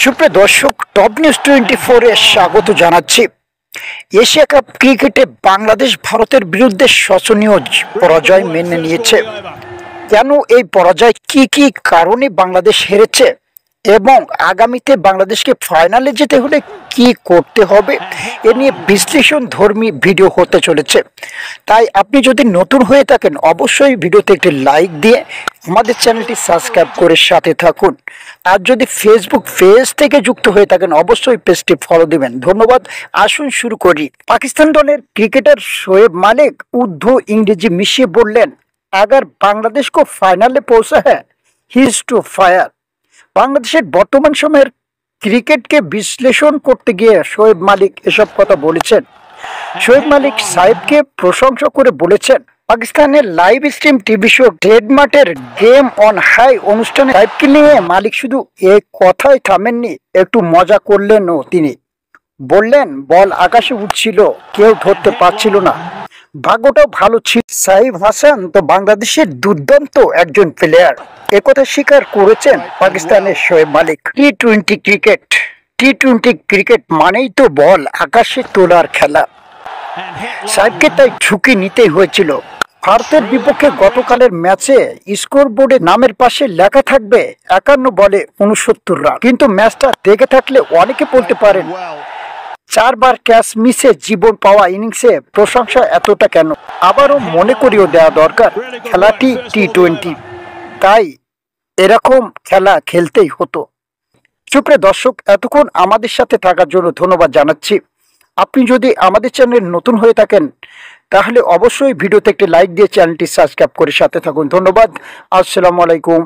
সুপ্রিয় দর্শক, top news 24 এ স্বাগত জানাচ্ছি। এশিয়া কাপ ক্রিকেটে বাংলাদেশ ভারতের বিরুদ্ধে শোচনীয় পরাজয় মেনে নিয়েছে। কেন এই পরাজয়, কি কি কারণে বাংলাদেশ হেরেছে এবং আগামীতে বাংলাদেশকে ফাইনালে যেতে হলে কি করতে হবে, এ নিয়ে বিশ্লেষণধর্মী ভিডিও হতে চলেছে। তাই আপনি যদি নতুন হয়ে থাকেন অবশ্যই ভিডিওতে একটি লাইক দিয়ে আমাদের চ্যানেলটি সাবস্ক্রাইব করে সাথে থাকুন। আর যদি ফেসবুক পেজ থেকে যুক্ত হয়ে থাকেন অবশ্যই পেজটি ফলো দিবেন। ধন্যবাদ। আসুন শুরু করি। পাকিস্তান দলের ক্রিকেটার শোয়েব মালিক উর্দু ইংরেজি মিশিয়ে বললেন, अगर बांग्लादेश को फाइनल पहुंचा है ही इज टू फायर। বাংলাদেশের বর্তমান সময়ের ক্রিকেটকে বিশ্লেষণ করতে গিয়ে শোয়েব মালিক এসব কথা বলেছেন। শোয়েব মালিক সাহেবকে প্রশংসা করে বলেছেন, পাকিস্তানের live stream TV show dead মাঠের গেম অন হাই অনুষ্ঠানে সাহেবকে নিয়ে মালিক শুধু এই কথাই থামেননি, একটু মজা করলেনও। তিনি বললেন, বল আকাশে উঠছিল, কেউ ধরতে পারছিল না, ভাগ্যটাও ভালো ছিল। সাইফ হাসান তো বাংলাদেশের দুর্দান্ত একজন প্লেয়ার, একথা স্বীকার করেছেন পাকিস্তানের শোয়েব মালিক। টি-টোয়েন্টি ক্রিকেট মানেই তো বল আকাশে তোলার খেলা। সাইফকে তাই ঝুঁকি নিতেই হয়েছিল। ভারতের বিপক্ষে গতকালের ম্যাচে স্কোর বোর্ডে নামের পাশে লেখা থাকবে 51 বলে 69 রান, কিন্তু ম্যাচটা দেখে থাকলে অনেকে বলতে পারেন 4 বার ক্যাচ মিসে জীবন পাওয়া ইনিংসে প্রশংসা এতটা কেন? আবারও মনে করিয়ে দেওয়া দরকার, খেলাটি টি-20, তাই এরকম খেলা খেলতেই হতো। সুপ্রিয় দর্শক, এতক্ষণ আমাদের সাথে থাকার জন্য ধন্যবাদ জানাচ্ছি। আপনি যদি আমাদের চ্যানেলে নতুন হয়ে থাকেন তাহলে অবশ্যই ভিডিওতে একটি লাইক দিয়ে চ্যানেলটি সাবস্ক্রাইব করে সাথে থাকুন। ধন্যবাদ। আসসালামু আলাইকুম।